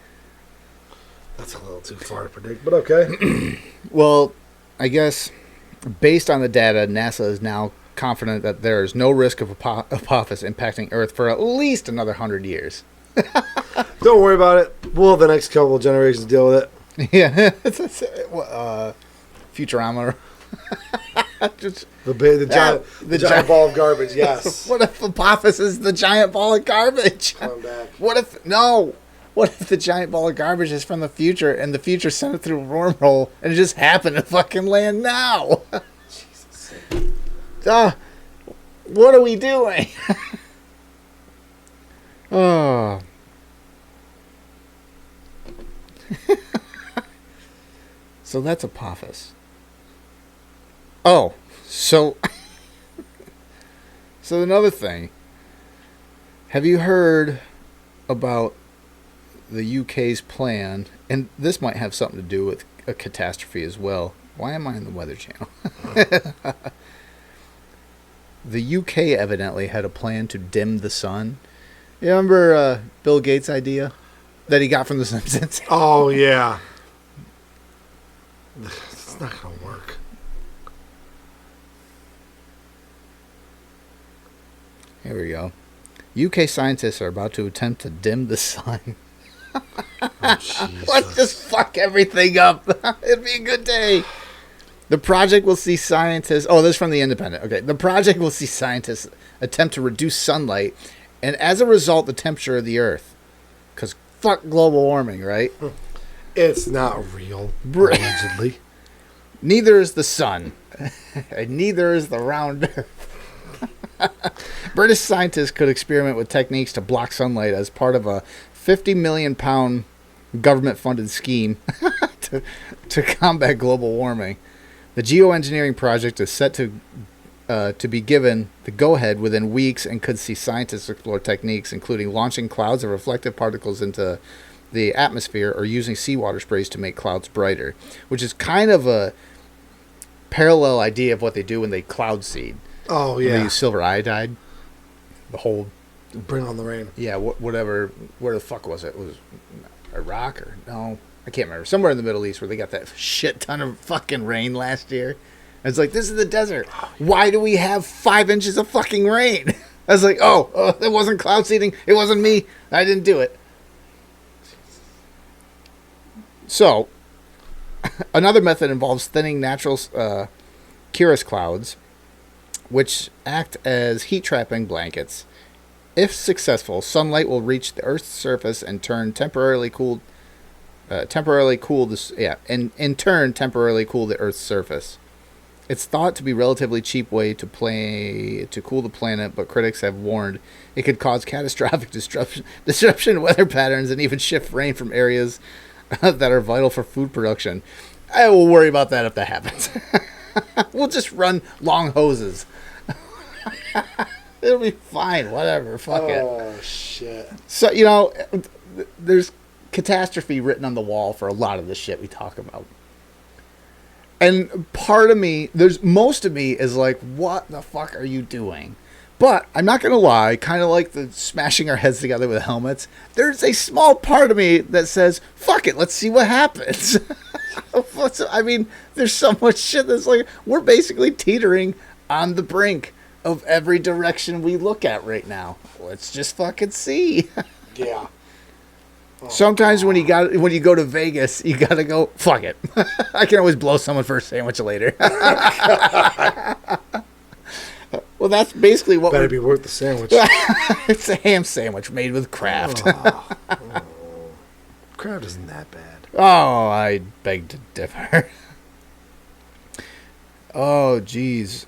That's a little too far to predict, but okay. Well, I guess based on the data, NASA is now confident that there is no risk of Apophis impacting Earth for at least another 100 years. Don't worry about it. We'll have the next couple of generations deal with it. Yeah. Futurama. Just, The giant ball of garbage, yes. What if Apophis is the giant ball of garbage? Come back. What if the giant ball of garbage is from the future and the future sent it through a wormhole and it just happened to fucking land now? Jesus. What are we doing? Oh. So that's Apophis. Oh, so another thing. Have you heard about the UK's plan? And this might have something to do with a catastrophe as well. Why am I in the Weather Channel? The UK evidently had a plan to dim the sun. You remember Bill Gates' idea that he got from The Simpsons? Oh, yeah. It's not going to work. Here we go. UK scientists are about to attempt to dim the sun. Oh, Jesus. Let's just fuck everything up. It'd be a good day. The project will see scientists... Oh, this is from The Independent. Okay. The project will see scientists attempt to reduce sunlight, and as a result, the temperature of the Earth. Because fuck global warming, right? It's not real, allegedly. Neither is the sun. And neither is the round Earth. British scientists could experiment with techniques to block sunlight as part of a £50 million government-funded scheme to combat global warming. The geoengineering project is set to be given the go-ahead within weeks and could see scientists explore techniques including launching clouds of reflective particles into the atmosphere or using seawater sprays to make clouds brighter, which is kind of a parallel idea of what they do when they cloud seed. Oh, When yeah. they use silver iodide. The whole... Bring on the rain. Yeah, whatever. Where the fuck was it? Was Iraq or... No, I can't remember. Somewhere in the Middle East where they got that shit ton of fucking rain last year. It's like, this is the desert. Why do we have 5 inches of fucking rain? I was like, oh, it wasn't cloud seeding. It wasn't me. I didn't do it. So, another method involves thinning natural cirrus clouds, which act as heat-trapping blankets. If successful, sunlight will reach the Earth's surface and temporarily cool the Earth's surface. It's thought to be a relatively cheap way to cool the planet, but critics have warned it could cause catastrophic disruption in weather patterns and even shift rain from areas that are vital for food production. I will worry about that if that happens. We'll just run long hoses. It'll be fine. Whatever. Fuck it. Oh, shit. So, there's catastrophe written on the wall for a lot of the shit we talk about. And part of me, most of me is like, what the fuck are you doing? But I'm not going to lie, kind of like the smashing our heads together with helmets, there's a small part of me that says, fuck it, let's see what happens. I mean, there's so much shit that's like, we're basically teetering on the brink of every direction we look at right now. Let's just fucking see. Yeah. Oh, sometimes when you go to Vegas, you gotta go, fuck it. I can always blow someone for a sandwich later. Well, that's basically what better be worth the sandwich. It's a ham sandwich made with Kraft. Kraft isn't that bad. Oh, I beg to differ. Oh, jeez.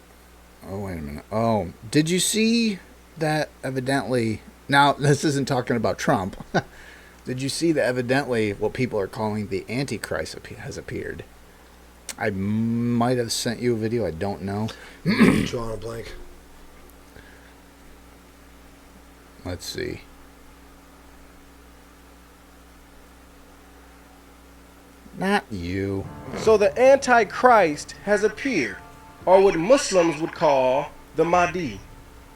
Oh, wait a minute. Oh, did you see that evidently... Now, this isn't talking about Trump. Did you see that evidently what people are calling the Antichrist has appeared? I might have sent you a video. I don't know. Drawing a blank. Let's see. Not you. So the Antichrist has appeared, or what Muslims would call the Mahdi.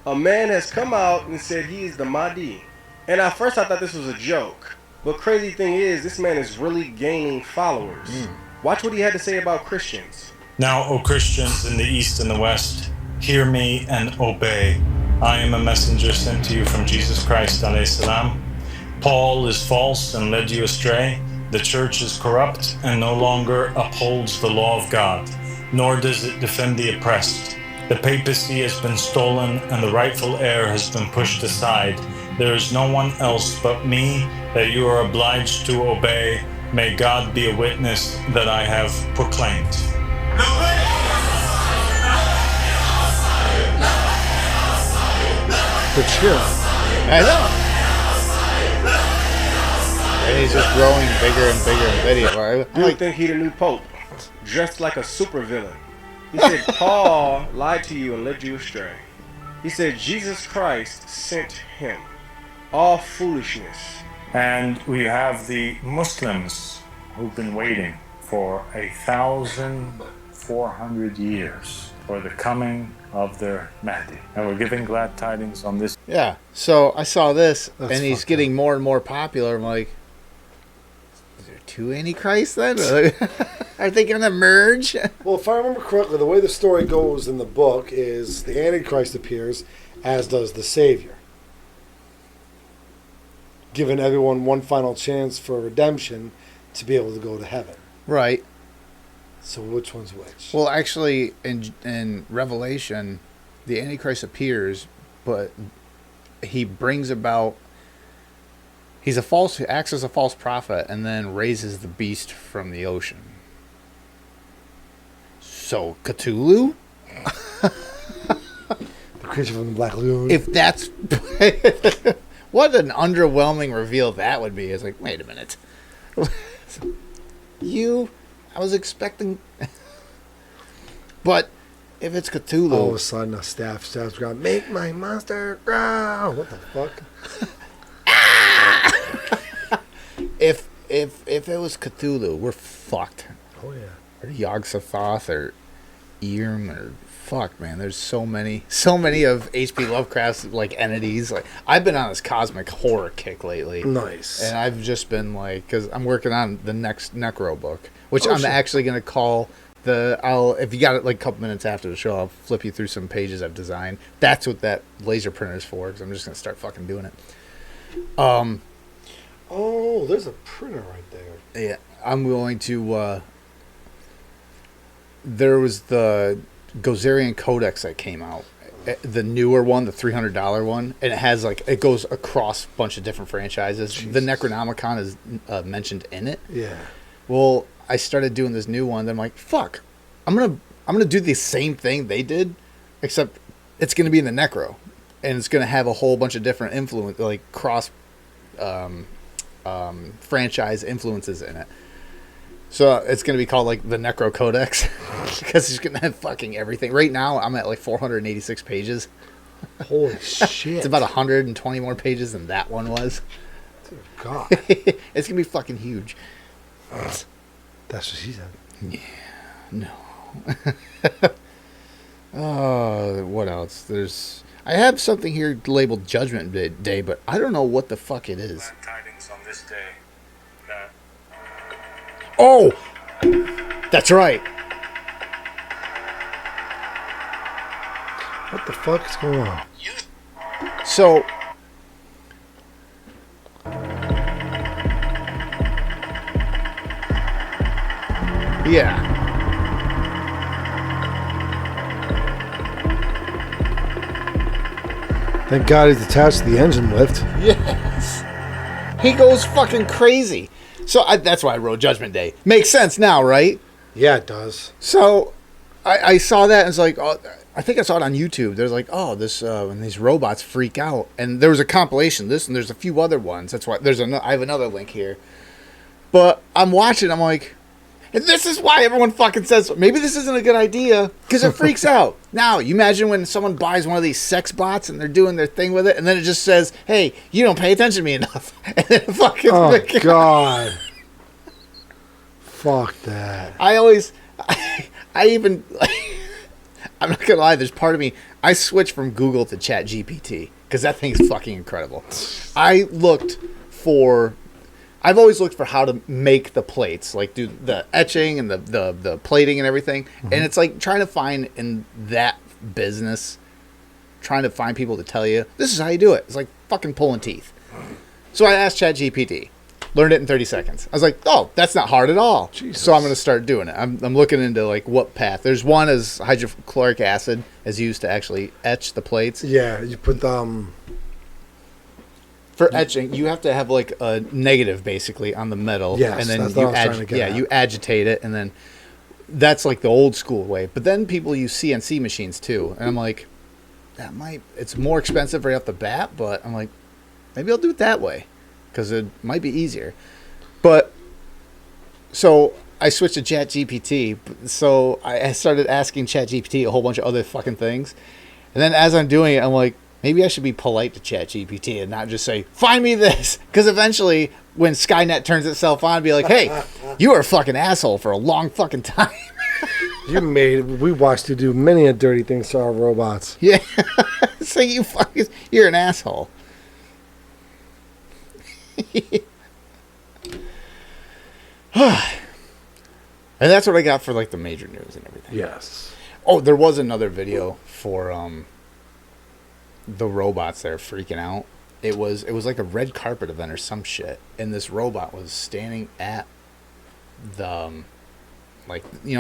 A man has come out and said he is the Mahdi. And at first I thought this was a joke. But crazy thing is, this man is really gaining followers. Watch what he had to say about Christians. Now, O Christians in the East and the West, hear me and obey. I am a messenger sent to you from Jesus Christ, alayhi salam. Paul is false and led you astray. The church is corrupt and no longer upholds the law of God, nor does it defend the oppressed. The papacy has been stolen and the rightful heir has been pushed aside. There is no one else but me that you are obliged to obey. May God be a witness that I have proclaimed. Good shit. I know. And he's just growing bigger and bigger in video. Dude think he the new pope, dressed like a supervillain. He said Paul lied to you and led you astray. He said Jesus Christ sent him. All foolishness. And we have the Muslims who've been waiting for 1,400 years for the coming of their Mahdi. And we're giving glad tidings on this. Yeah, so I saw this, That's and he's fucked getting more and more popular. I'm like, is there two Antichrists then? Are they going to merge? Well, if I remember correctly, the way the story goes in the book is the Antichrist appears, as does the Savior, giving everyone one final chance for redemption to be able to go to heaven. Right. So which one's which? Well, actually, in Revelation, the Antichrist appears, but he brings about... He acts as a false prophet and then raises the beast from the ocean. So, Cthulhu? The creature from the Black Lagoon. If that's... What an underwhelming reveal that would be. It's like, wait a minute. I was expecting... But if it's Cthulhu... All of a sudden, a staff's going, make my monster growl. What the fuck? If it was Cthulhu, we're fucked. Oh, yeah. Or Yog-Sothoth or Irm or... Fuck, man. There's so many of H.P. Lovecraft's like entities. Like, I've been on this cosmic horror kick lately. Nice. And I've just been like, because I'm working on the next Necro book, which Oh, I'm shit. actually going to call If you got it like a couple minutes after the show, I'll flip you through some pages I've designed. That's what that laser printer is for, because I'm just gonna start fucking doing it. Oh, there's a printer right there. Yeah, I'm going to. There was the Gozerian Codex that came out, the newer one, the $300 one, and it has it goes across a bunch of different franchises. Jesus. The Necronomicon is mentioned in it. Yeah. Well, I started doing this new one. Then I'm like, fuck, I'm gonna do the same thing they did, except it's gonna be in the Necro, and it's gonna have a whole bunch of different influence, like cross franchise influences in it. So it's going to be called the Necro Codex because it's going to have fucking everything. Right now, I'm at 486 pages. Holy shit. It's about 120 more pages than that one was. Dear God. It's going to be fucking huge. That's what she said. Yeah. No. What else? I have something here labeled Judgment Day, but I don't know what the fuck it is. Glad tidings on this day. That Oh! That's right. What the fuck is going on? So, yeah. Thank God he's attached to the engine lift. Yes. He goes fucking crazy. So that's why I wrote Judgment Day. Makes sense now, right? Yeah, it does. So I saw that and it's like, oh, I think I saw it on YouTube. There's this when these robots freak out, and there was a compilation of this, and there's a few other ones. That's why I have another link here. But I'm watching. I'm like, and this is why everyone fucking says maybe this isn't a good idea because it freaks out. Now you imagine when someone buys one of these sex bots and they're doing their thing with it, and then it just says, "Hey, you don't pay attention to me enough," and then it fucking. Oh God. Fuck that. I even, I'm not gonna lie, there's part of me, I switched from Google to ChatGPT because that thing's fucking incredible. I've always looked for how to make the plates, like do the etching and the plating and everything. Mm-hmm. And it's like trying to find in that business, trying to find people to tell you, this is how you do it. It's like fucking pulling teeth. So I asked ChatGPT. Learned it in 30 seconds. I was like, oh, that's not hard at all. Jesus. So I'm going to start doing it. I'm looking into what path. There's one as hydrochloric acid is used to actually etch the plates. Yeah, you put for etching, you have to have a negative basically on the metal. Yes, and then that's what I was trying to get at. You agitate it, and then that's the old school way. But then people use CNC machines too, and I'm like, it's more expensive right off the bat, but I'm like, maybe I'll do it that way. Because it might be easier. But, so I switched to ChatGPT. So I started asking ChatGPT a whole bunch of other fucking things. And then as I'm doing it, I'm like, maybe I should be polite to ChatGPT and not just say, find me this. Because eventually, when Skynet turns itself on, be like, hey, you were a fucking asshole for a long fucking time. We watched you do many a dirty things to our robots. Yeah. So you're an asshole. And that's what I got for the major news and everything. Yes. Oh, there was another video for the robots that are freaking out. It was like a red carpet event or some shit, and this robot was standing at the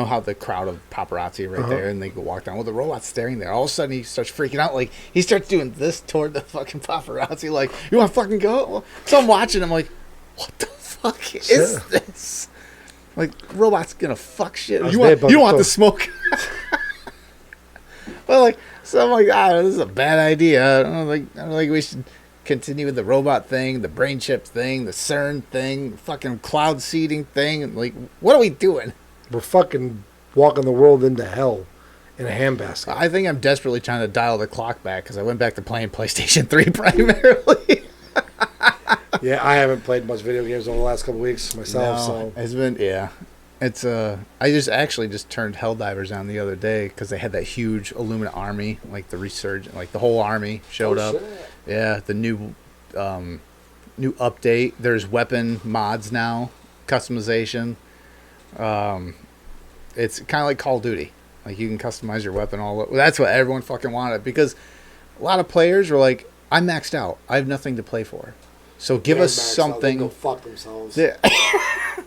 how the crowd of paparazzi are right there, and they go walk down. Well, the robot's staring there. All of a sudden, he starts freaking out. He starts doing this toward the fucking paparazzi. You want to fucking go? So I'm watching. I'm like, what the fuck is this? Robot's gonna fuck shit. You want the smoke? Well, so I'm like, this is a bad idea. I don't think we should continue with the robot thing, the brain chip thing, the CERN thing, fucking cloud seeding thing. What are we doing? We're fucking walking the world into hell in a handbasket. I think I'm desperately trying to dial the clock back because I went back to playing PlayStation 3 primarily. Yeah, I haven't played much video games over the last couple of weeks myself. So it's been It's I just turned Helldivers on the other day because they had that huge Illumina army, the resurgent, the whole army showed up. Shit. Yeah, the new update. There's weapon mods now, customization. It's kind of like Call of Duty. Like, you can customize your weapon all. That's what everyone fucking wanted, because a lot of players were like, I'm maxed out. I have nothing to play for. So give us something. Go fuck themselves. Yeah.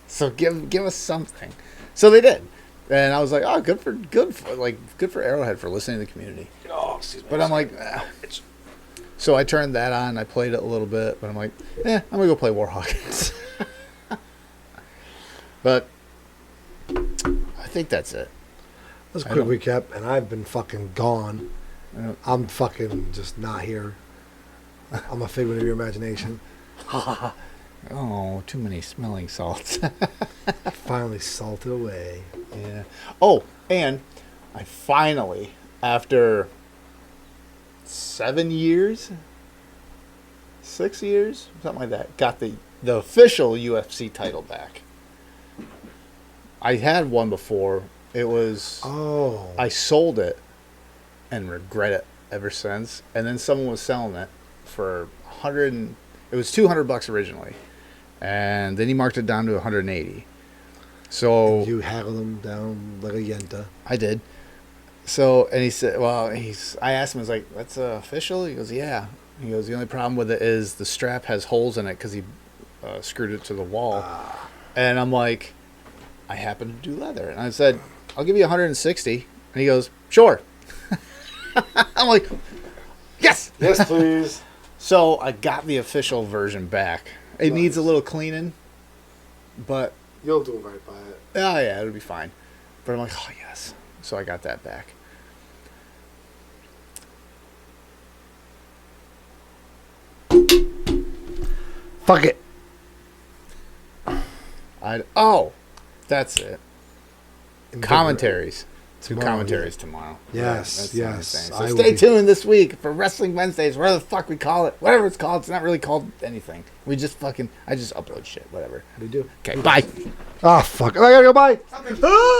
So give us something. So they did. And I was like, oh, good for Arrowhead for listening to the community. Oh, excuse me. But I'm like, so I turned that on. I played it a little bit, but I'm like, I'm gonna go play Warhawk. But I think that's it. That's a quick recap, and I've been fucking gone. I'm fucking just not here. I'm a figment of your imagination. Oh, too many smelling salts. Finally salted away. Yeah. Oh, and I finally, after 7 years, 6 years, something like that, got the official UFC title back. I had one before. It was... Oh. I sold it and regret it ever since. And then someone was selling it for it was $200 originally. And then he marked it down to 180. So You haggled him down like a yenta. I did. So, and he said, well, I asked him, I was like, that's official? He goes, yeah. He goes, the only problem with it is the strap has holes in it because he screwed it to the wall. And I'm like, I happen to do leather. And I said, I'll give you 160. And he goes, sure. I'm like, yes. Yes, please. So I got the official version back. It needs a little cleaning, but... You'll do right by it. Oh, yeah, it'll be fine. But I'm like, oh, yes. So I got that back. Fuck it. That's it. Commentaries. Two Tomorrow, commentaries tomorrow. Yes, That's the only yes. thing. So stay tuned this week for Wrestling Wednesdays, whatever the fuck we call it. Whatever it's called. It's not really called anything. I just upload shit. Whatever. How do you do? Okay, bye. Ah, fuck. I gotta go. Bye.